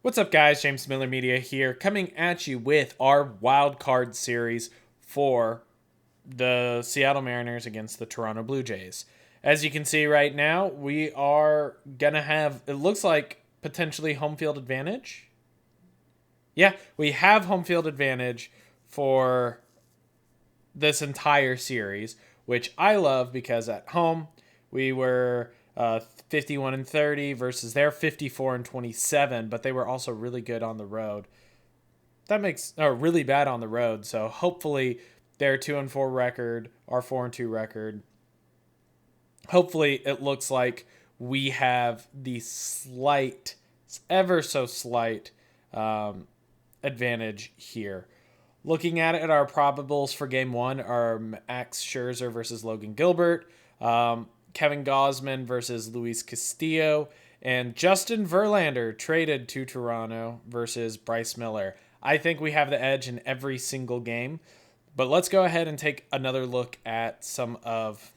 What's up, guys? James Miller Media here, coming at you with our Wildcard series for the Seattle Mariners against the Toronto Blue Jays. As you can see right now, we are going to have, it looks like, potentially home field advantage. Yeah, we have home field advantage for this entire series, which I love because at home we were 51 and 30 versus their 54 and 27, but they were also really good on the road. That makes really bad on the road. So hopefully their 2-4 record, our 4-2 record. Hopefully it looks like we have the slight, ever so slight advantage here. Looking at it, our probables for game one are Max Scherzer versus Logan Gilbert, Kevin Gausman versus Luis Castillo, and Justin Verlander traded to Toronto versus Bryce Miller. I think we have the edge in every single game, but let's go ahead and take another look at some of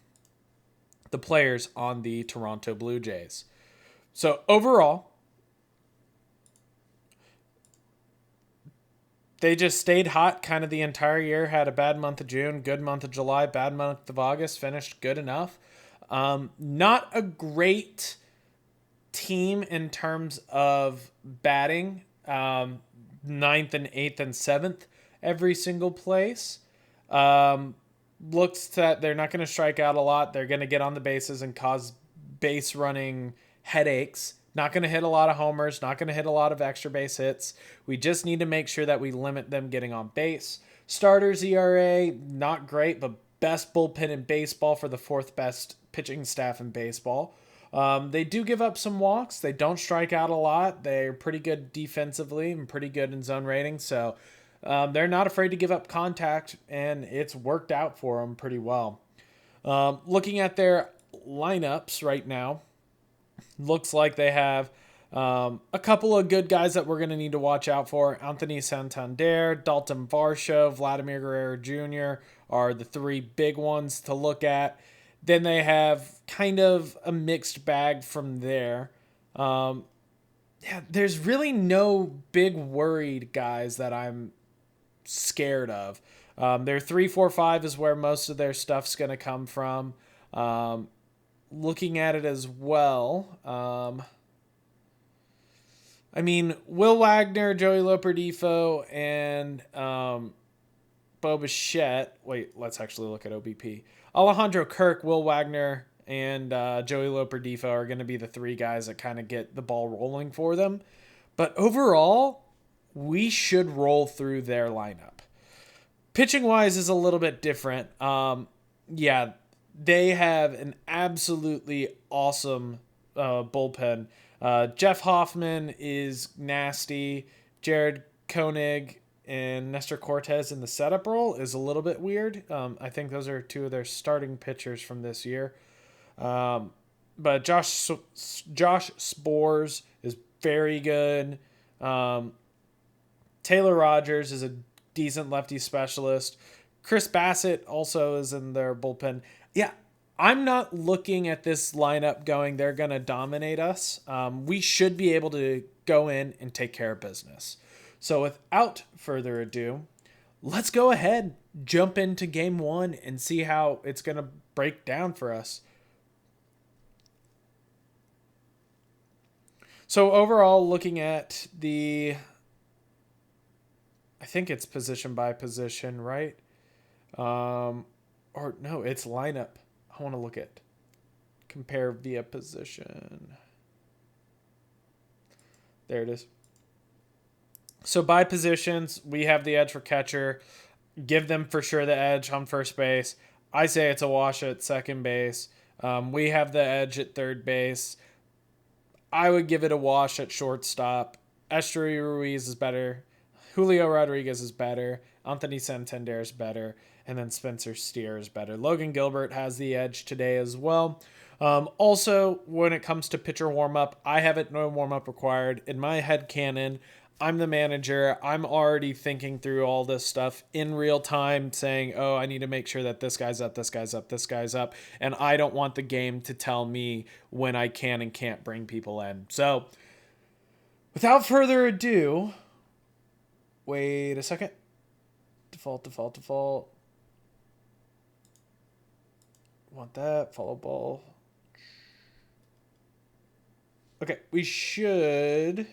the players on the Toronto Blue Jays. So overall, they just stayed hot kind of the entire year. Had a bad month of June, good month of July, bad month of August, finished good enough. Not a great team in terms of batting. Ninth and eighth and seventh every single place. Looks that they're not going to strike out a lot. They're going to get on the bases and cause base running headaches. Not going to hit a lot of homers, not going to hit a lot of extra base hits. We just need to make sure that we limit them getting on base. Starters ERA, not great, but best bullpen in baseball for the fourth best pitching staff in baseball. They do give up some walks. They don't strike out a lot. They're pretty good defensively and pretty good in zone rating. So they're not afraid to give up contact, and it's worked out for them pretty well. Looking at their lineups right now, looks like they have a couple of good guys that we're going to need to watch out for. Anthony Santander, Dalton Varsho, Vladimir Guerrero Jr. are the three big ones to look at. Then they have kind of a mixed bag from there. There's really no big worried guys that I'm scared of. Their 3-4-5 is where most of their stuff's going to come from. Looking at it as well, Will Wagner, Joey Loperdifo, and Bo Bichette. Wait, let's actually look at OBP. Alejandro Kirk, Will Wagner, and Joey Loperdifo are going to be the three guys that kind of get the ball rolling for them. But overall, we should roll through their lineup. Pitching-wise is a little bit different. They have an absolutely awesome bullpen. Jeff Hoffman is nasty. Jared Koenig and Nestor Cortez in the setup role is a little bit weird. I think those are two of their starting pitchers from this year. But Josh Spores is very good. Taylor Rogers is a decent lefty specialist. Chris Bassett also is in their bullpen. Yeah, I'm not looking at this lineup going, they're going to dominate us. We should be able to go in and take care of business. So without further ado, let's go ahead, jump into game one and see how it's going to break down for us. So overall, looking at I think it's position by position, right? Or no, it's lineup. I want to look at compare via position. There it is. So by positions, we have the edge for catcher. Give them for sure the edge on first base. I say it's a wash at second base. We have the edge at third base. I would give it a wash at shortstop. Esteury Ruiz is better. Julio Rodriguez is better. Anthony Santander is better. And then Spencer Steer is better. Logan Gilbert has the edge today as well. Also, when it comes to pitcher warm-up, I have it no warm-up required. In my head canon, I'm the manager. I'm already thinking through all this stuff in real time, saying, oh, I need to make sure that this guy's up, this guy's up, this guy's up. And I don't want the game to tell me when I can and can't bring people in. So Without further ado, wait a second. Default. Want that. Follow ball. Okay, we should...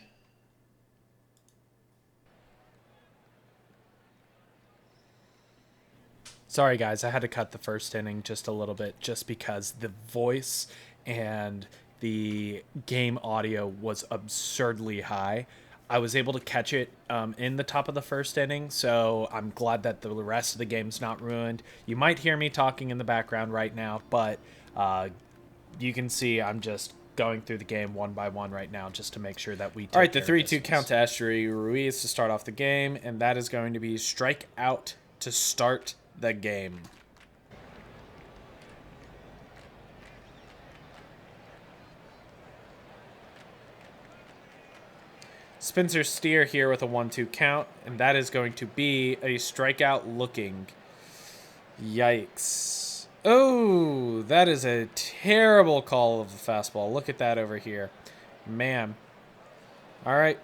Sorry, guys, I had to cut the first inning just a little bit just because the voice and the game audio was absurdly high. I was able to catch it in the top of the first inning, so I'm glad that the rest of the game's not ruined. You might hear me talking in the background right now, but you can see I'm just going through the game one by one right now just to make sure that we take All right, the care of 3-2 business. count to Ichiro Ruiz to start off the game, and that is going to be strike out to start the game. Spencer Steer here with a 1-2 count, and that is going to be a strikeout looking. Yikes. Oh, that is a terrible call of the fastball. Look at that over here. Man. All right.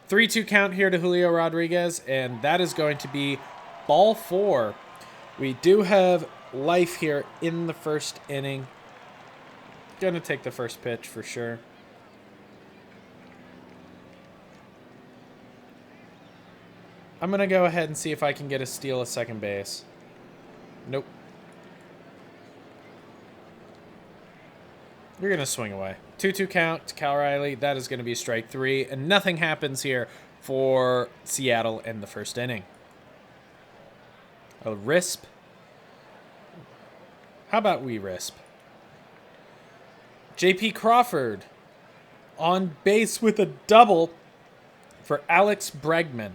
Three-two count here to Julio Rodriguez, and that is going to be ball 4. We do have life here in the first inning. Gonna take the first pitch for sure. I'm gonna go ahead and see if I can get a steal at second base. Nope. You're gonna swing away. 2-2 count to Cal Riley. That is gonna be strike 3, and nothing happens here for Seattle in the first inning. A risp. How about we risp? J.P. Crawford on base with a double for Alex Bregman.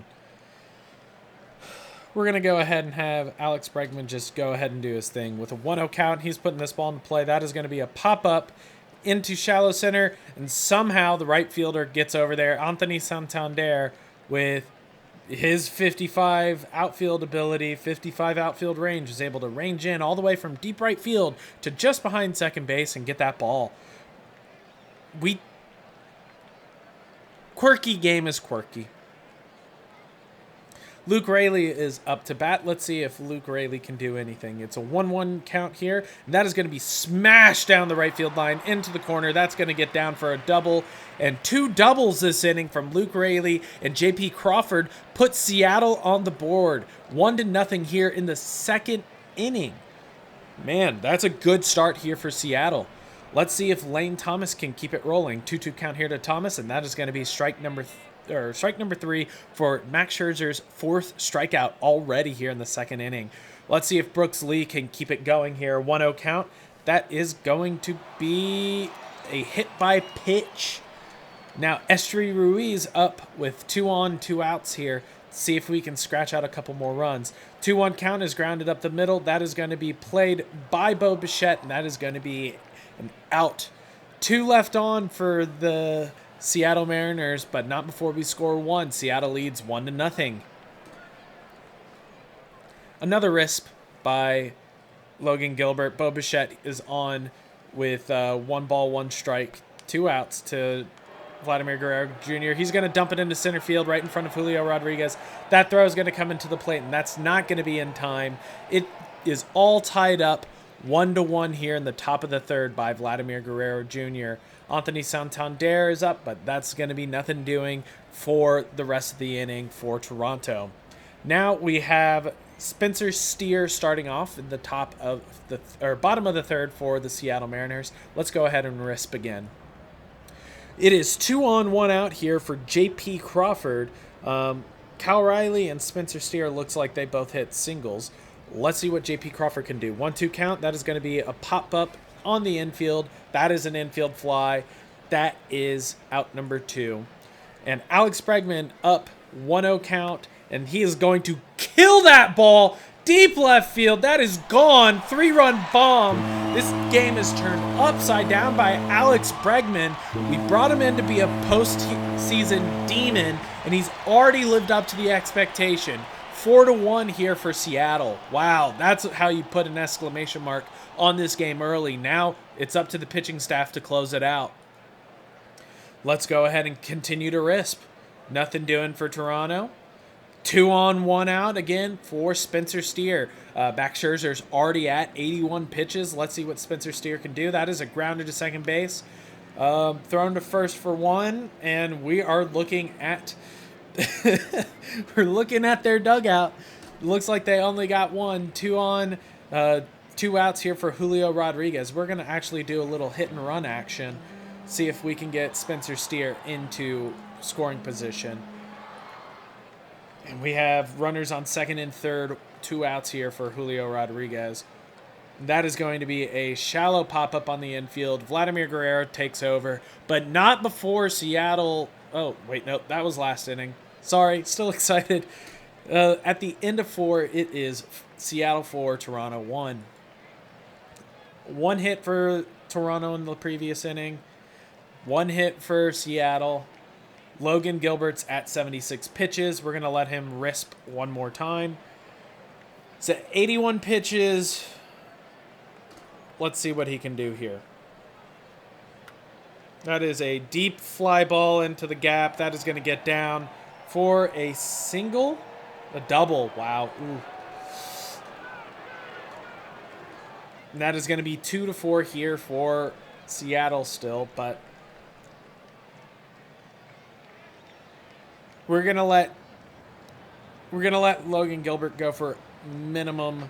We're going to go ahead and have Alex Bregman just go ahead and do his thing. With a 1-0 count, he's putting this ball into play. That is going to be a pop-up into shallow center, and somehow the right fielder gets over there. Anthony Santander with his 55 outfield ability, 55 outfield range, is able to range in all the way from deep right field to just behind second base and get that ball. Quirky game is quirky. Luke Raley is up to bat. Let's see if Luke Raley can do anything. It's a 1-1 count here. And that is going to be smashed down the right field line into the corner. That's going to get down for a double. And 2 doubles this inning from Luke Raley and J.P. Crawford put Seattle on the board. 1-0 here in the second inning. Man, that's a good start here for Seattle. Let's see if Lane Thomas can keep it rolling. 2-2 count here to Thomas, and that is going to be strike number 3 for Max Scherzer's 4th strikeout already here in the second inning. Let's see if Brooks Lee can keep it going here. 1-0 count. That is going to be a hit by pitch. Now, Ichiro Ruiz up with 2 on, 2 outs here. See if we can scratch out a couple more runs. 2-1 count is grounded up the middle. That is going to be played by Bo Bichette, and that is going to be an out. 2 left on for the Seattle Mariners, but not before we score 1. Seattle leads 1-0. Another risp by Logan Gilbert. Bo Bichette is on with 1 ball, 1 strike, 2 outs to Vladimir Guerrero Jr. He's going to dump it into center field right in front of Julio Rodriguez. That throw is going to come into the plate, and that's not going to be in time. It is all tied up 1-1 here in the top of the third by Vladimir Guerrero Jr. Anthony Santander is up, but that's going to be nothing doing for the rest of the inning for Toronto. Now we have Spencer Steer starting off in the top of the bottom of the third for the Seattle Mariners. Let's go ahead and risp again. It is 2 on, 1 out here for J.P. Crawford. Cal Riley and Spencer Steer looks like they both hit singles. Let's see what J.P. Crawford can do. 1-2 count. That is going to be a pop-up on the infield. That is an infield fly. That is out number 2. And Alex Bregman up 1-0 count, and he is going to kill that ball deep left field. That is gone. 3-run bomb. This game is turned upside down by Alex Bregman. We brought him in to be a postseason demon, and he's already lived up to the expectation. 4-1 here for Seattle. Wow, that's how you put an exclamation mark on this game early. Now it's up to the pitching staff to close it out. Let's go ahead and continue to risp. Nothing doing for Toronto. 2 on, 1 out again for Spencer Steer. Max Scherzer's already at 81 pitches. Let's see what Spencer Steer can do. That is a grounder to second base. Thrown to first for 1, and we are looking at we're looking at their dugout. Looks like they only got 1. 2 on, 2 outs here for Julio Rodriguez. We're going to actually do a little hit and run action. See if we can get Spencer Steer into scoring position. And we have runners on second and third, 2 outs here for Julio Rodriguez. That is going to be a shallow pop-up on the infield. Vladimir Guerrero takes over, but not before Seattle. Oh, wait, no, that was last inning. Sorry, still excited. At the end of 4, it is Seattle 4, Toronto 1. 1 hit for Toronto in the previous inning. 1 hit for Seattle. Logan Gilbert's at 76 pitches. We're going to let him risp one more time. It's at 81 pitches. Let's see what he can do here. That is a deep fly ball into the gap. That is going to get down for a single. A double. Wow. Ooh. And that is going to be 2-4 here for Seattle still, but we're gonna let Logan Gilbert go for minimum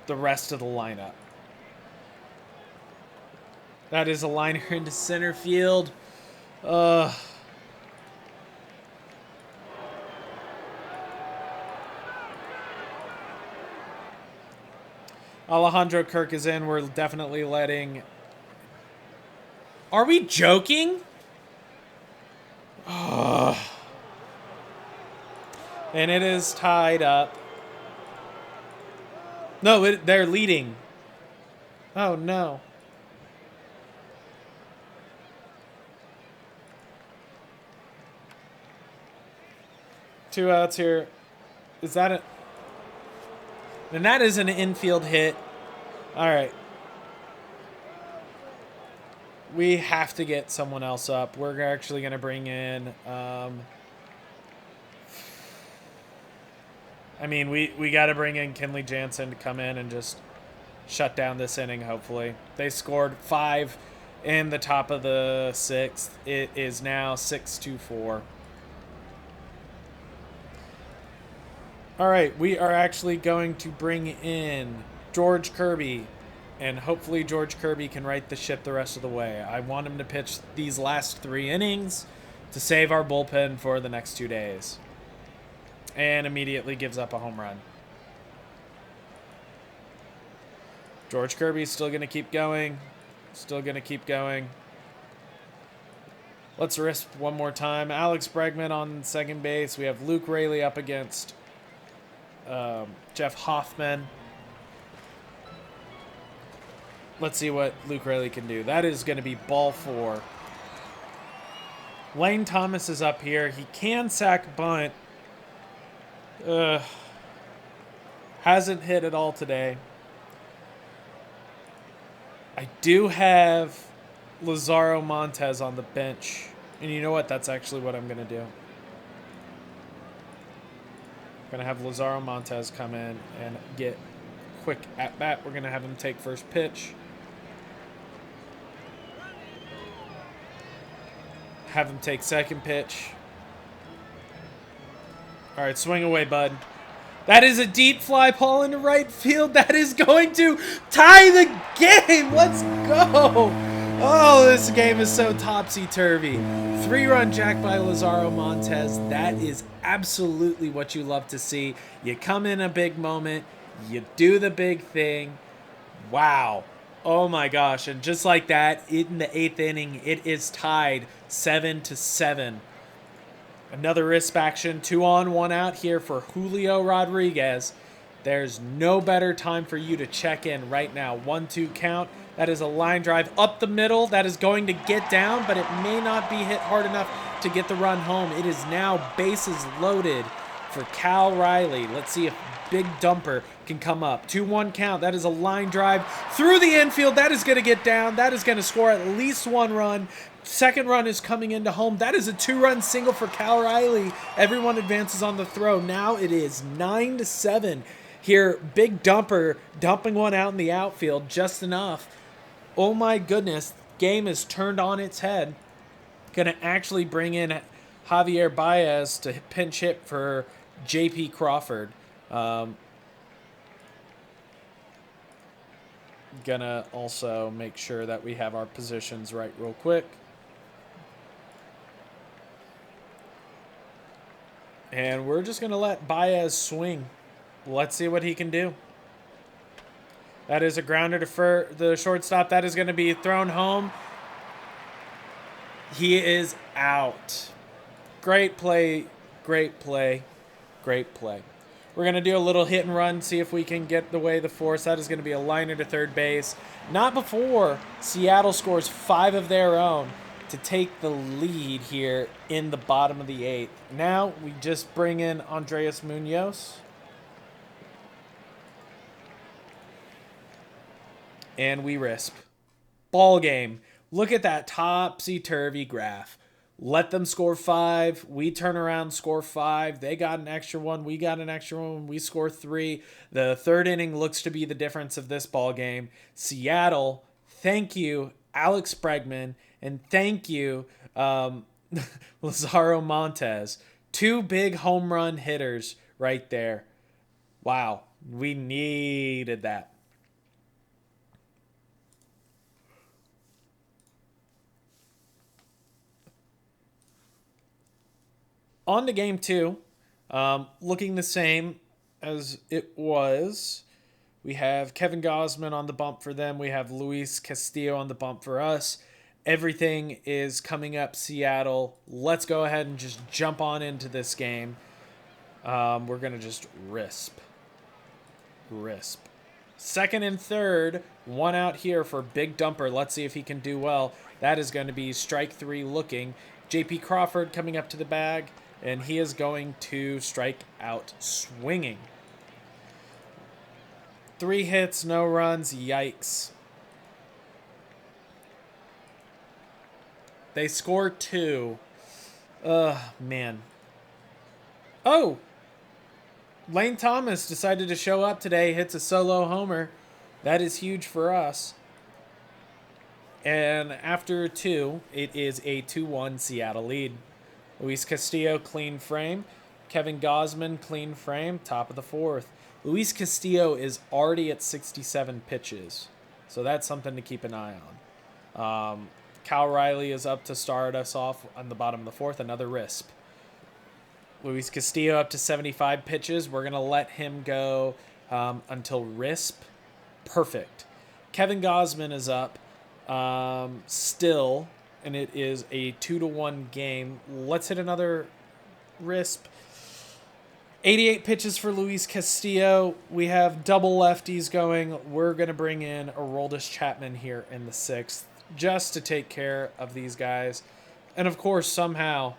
the rest of the lineup. That is a liner into center field. Alejandro Kirk is in. We're definitely letting... Are we joking? And it is tied up. No, they're leading. Oh, no. Two outs here. Is that a... And that is an infield hit. All right. We have to get someone else up. We're actually going to bring in... I mean, we got to bring in Kenley Jansen to come in and just shut down this inning, hopefully. They scored 5 in the top of the 6th. It is now 6-4. All right, we are actually going to bring in George Kirby, and hopefully George Kirby can right the ship the rest of the way. I want him to pitch these last 3 innings to save our bullpen for the next 2 days. And immediately gives up a home run. George Kirby's still going to keep going. Still going to keep going. Let's risk one more time. Alex Bregman on second base. We have Luke Raley up against Jeff Hoffman. Let's see what Luke Raley can do. That is going to be ball 4. Lane Thomas is up here. He can sack bunt. Hasn't hit at all today. I do have Lazaro Montez on the bench. And you know what? That's actually what I'm going to do. I'm going to have Lazaro Montez come in and get quick at-bat. We're going to have him take first pitch. Have him take second pitch. All right, swing away, bud. That is a deep fly ball into right field. That is going to tie the game. Let's go. Oh, this game is so topsy-turvy. 3-run jack by Lazaro Montez. That is absolutely what you love to see. You come in a big moment. You do the big thing. Wow. Oh, my gosh. And just like that, in the 8th inning, it is tied 7-7. Another wrist action, 2 on, 1 out here for Julio Rodriguez. There's no better time for you to check in right now. 1-2 count. That is a line drive up the middle. That is going to get down, but it may not be hit hard enough to get the run home. It is now bases loaded for Cal Riley. Let's see if Big Dumper can come up. 2-1 count. That is a line drive through the infield. That is going to get down. That is going to score at least one run. Second run is coming into home. That is a 2-run single for Cal Riley. Everyone advances on the throw. Now it is 9-7. Here, Big Dumper dumping one out in the outfield just enough. Oh my goodness. Game is turned on its head. Going to actually bring in Javier Baez to pinch hit for J.P. Crawford. Gonna also make sure that we have our positions right real quick. And we're just going to let Baez swing. Let's see what he can do. That is a grounder to the shortstop. That is going to be thrown home. He is out. Great play, great play, great play. We're going to do a little hit and run, see if we can get the force. That is going to be a liner to third base. Not before Seattle scores 5 of their own to take the lead here in the bottom of the 8th. Now we just bring in Andres Munoz. And we risp. Ball game. Look at that topsy-turvy graph. Let them score 5. We turn around, score 5. They got an extra one. We got an extra one. We score 3. The third inning looks to be the difference of this ball game. Seattle, thank you, Alex Bregman, and thank you, Lazaro Montes. 2 big home run hitters right there. Wow, we needed that. On to game 2, looking the same as it was. We have Kevin Gausman on the bump for them. We have Luis Castillo on the bump for us. Everything is coming up Seattle. Let's go ahead and just jump on into this game. We're going to just risp. Second and third, 1 out here for Big Dumper. Let's see if he can do well. That is going to be strike 3 looking. J.P. Crawford coming up to the bag. And he is going to strike out swinging. 3 hits, no runs. Yikes. They score 2. Man. Oh! Lane Thomas decided to show up today. Hits a solo homer. That is huge for us. And after 2, it is a 2-1 Seattle lead. Luis Castillo, clean frame. Kevin Gausman, clean frame. Top of the 4th. Luis Castillo is already at 67 pitches. So that's something to keep an eye on. Cal Riley is up to start us off on the bottom of the 4th. Another risp. Luis Castillo up to 75 pitches. We're going to let him go until risp. Perfect. Kevin Gausman is up still. And it is a 2-1 game. Let's hit another risp. 88 pitches for Luis Castillo. We have double lefties going. We're going to bring in Aroldis Chapman here in the 6th just to take care of these guys. And, of course, somehow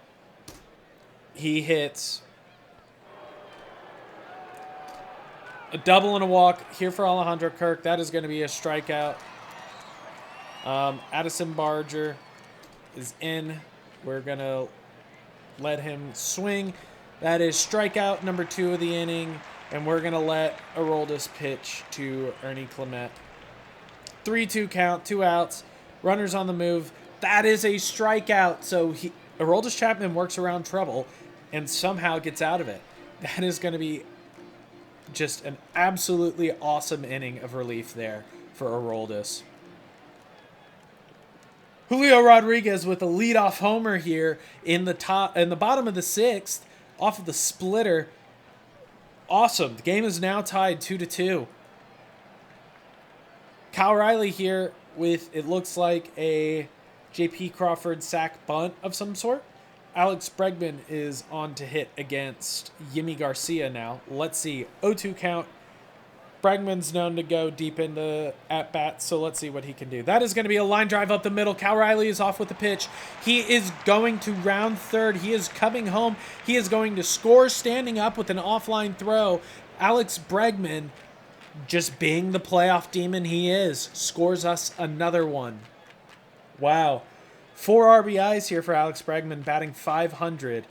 he hits a double and a walk here for Alejandro Kirk. That is going to be a strikeout. Addison Barger is in. We're going to let him swing. That is strikeout number 2 of the inning. And we're going to let Aroldis pitch to Ernie Clement. 3-2 count, 2 outs. Runners on the move. That is a strikeout. So Aroldis Chapman works around trouble and somehow gets out of it. That is going to be just an absolutely awesome inning of relief there for Aroldis. Julio Rodriguez with a leadoff homer here in the bottom of the 6th, off of the splitter. Awesome. The game is now tied 2-2. Cal Riley here with, it looks like, a J.P. Crawford sack bunt of some sort. Alex Bregman is on to hit against Yimi Garcia now. Let's see. 0-2 count. Bregman's known to go deep into at-bats, so let's see what he can do. That is going to be a line drive up the middle. Cal Riley is off with the pitch. He is going to round third. He is coming home. He is going to score standing up with an offline throw. Alex Bregman, just being the playoff demon he is, scores us another one. Wow. 4 RBIs here for Alex Bregman, batting .500.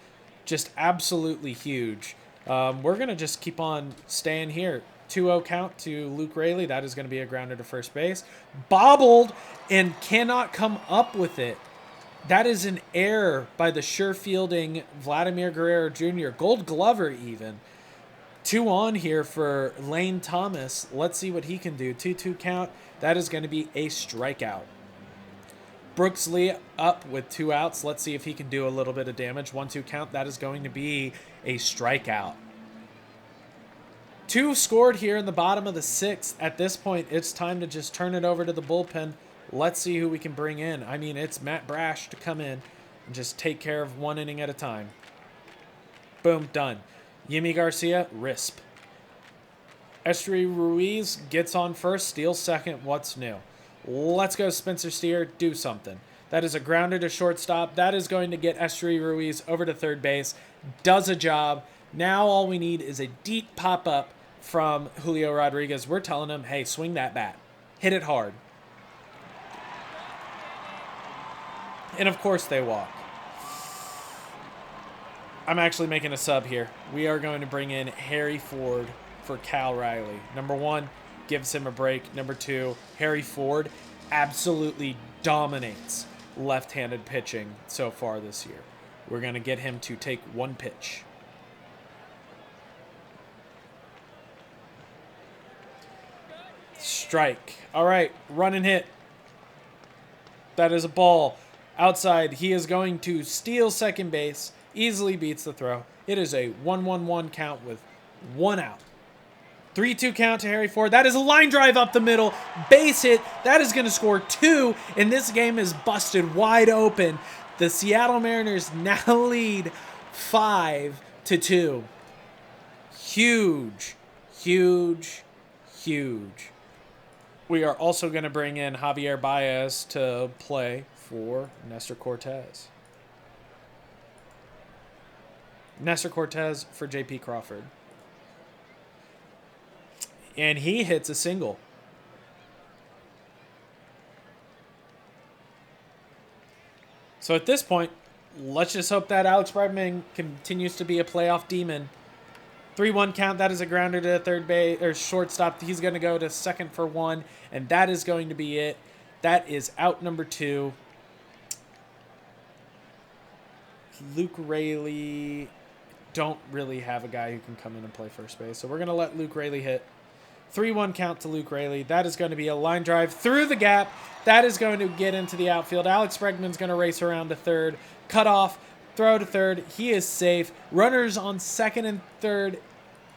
Just absolutely huge. We're going to just keep on staying here. 2-0 count to Luke Raley. That is going to be a grounder to first base. Bobbled and cannot come up with it. That is an error by the sure-fielding Vladimir Guerrero Jr. Gold Glover even. 2 on here for Lane Thomas. Let's see what he can do. 2-2 count. That is going to be a strikeout. Brooks Lee up with 2 outs. Let's see if he can do a little bit of damage. 1-2 count. That is going to be a strikeout. 2 scored here in the bottom of the 6th. At this point, it's time to just turn it over to the bullpen. Let's see who we can bring in. I mean, it's Matt Brash to come in and just take care of 1 inning at a time. Boom, done. Yimi Garcia, RISP. Estri Ruiz gets on first, steals second. What's new? Let's go, Spencer Steer. Do something. That is a grounder to shortstop. That is going to get Estri Ruiz over to third base. Does a job. Now all we need is a deep pop-up from Julio Rodriguez. We're telling him, hey, swing that bat. Hit it hard. And of course they walk. I'm actually making a sub here. We are going to bring in Harry Ford for Cal Riley. Number 1, gives him a break. Number 2, Harry Ford absolutely dominates left-handed pitching so far this year. We're going to get him to take 1 pitch. Strike. All right, run and hit. That is a ball. Outside, he is going to steal second base. Easily beats the throw. It is a 1-1-1 count with 1 out. 3-2 count to Harry Ford. That is a line drive up the middle. Base hit. That is going to score 2. And this game is busted wide open. The Seattle Mariners now lead 5-2. Huge, huge, huge. We are also going to bring in Javier Baez to play for Nestor Cortez. Nestor Cortez for J.P. Crawford. And he hits a single. So at this point, let's just hope that Alex Bregman continues to be a playoff demon. 3-1 count. That is a grounder to third base or shortstop. He's going to go to second for 1, and that is going to be it. That is out number 2. Luke Raley don't really have a guy who can come in and play first base, so we're going to let Luke Raley hit. 3-1 count to Luke Raley. That is going to be a line drive through the gap. That is going to get into the outfield. Alex Bregman's going to race around to third. Cut off. Throw to third. He is safe. Runners on second and third.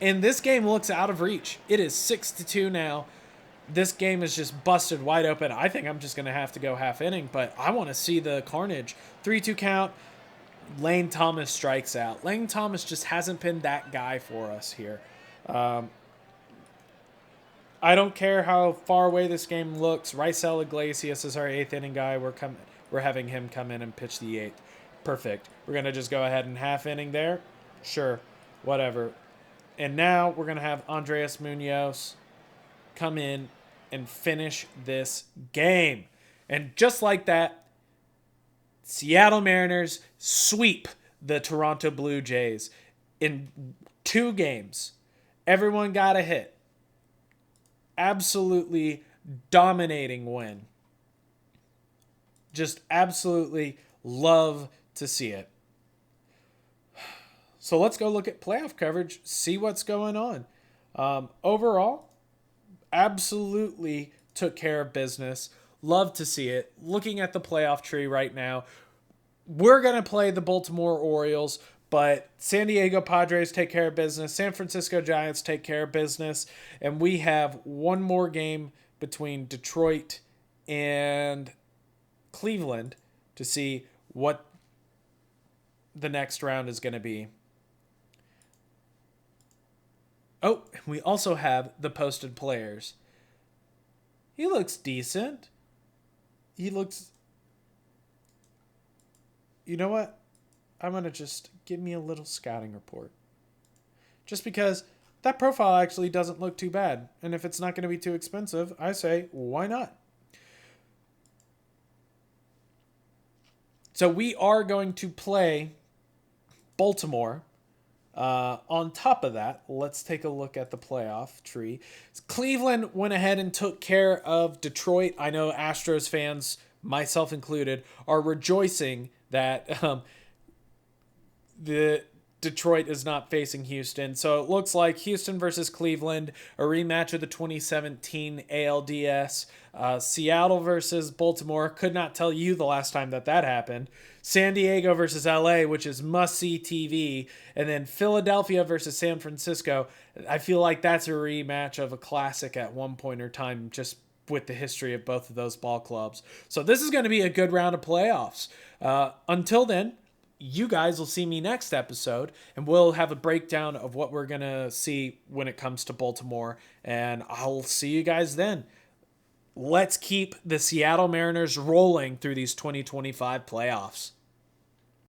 And this game looks out of reach. It is 6-2 now. This game is just busted wide open. I think I'm just going to have to go half inning, but I want to see the carnage. 3-2 count. Lane Thomas strikes out. Lane Thomas just hasn't been that guy for us here. I don't care how far away this game looks. Raisel Iglesias is our 8th inning guy. We're having him come in and pitch the 8th. Perfect. We're going to just go ahead and half inning there. Sure. Whatever. And now we're going to have Andres Munoz come in and finish this game. And just like that, Seattle Mariners sweep the Toronto Blue Jays in 2 games. Everyone got a hit. Absolutely dominating win. Just absolutely love to see it. So let's go look at playoff coverage, see what's going on. Overall, absolutely took care of business. Love to see it. Looking at the playoff tree right now, we're going to play the Baltimore Orioles, but San Diego Padres take care of business. San Francisco Giants take care of business. And we have one more game between Detroit and Cleveland to see what the next round is going to be. Oh, we also have the posted players. He looks decent. He looks... You know what? I'm going to just give me a little scouting report. Just because that profile actually doesn't look too bad. And if it's not going to be too expensive, I say, why not? So we are going to play Baltimore. On top of that, let's take a look at the playoff tree. Cleveland went ahead and took care of Detroit. I know Astros fans, myself included, are rejoicing that the Detroit is not facing Houston. So it looks like Houston versus Cleveland, a rematch of the 2017 ALDS. Seattle versus Baltimore. Could not tell you the last time that happened. San Diego versus LA, which is must-see TV. And then Philadelphia versus San Francisco. I feel like that's a rematch of a classic at one point or time, just with the history of both of those ball clubs. So this is going to be a good round of playoffs. Until then, you guys will see me next episode, and we'll have a breakdown of what we're going to see when it comes to Baltimore, and I'll see you guys then. Let's keep the Seattle Mariners rolling through these 2025 playoffs.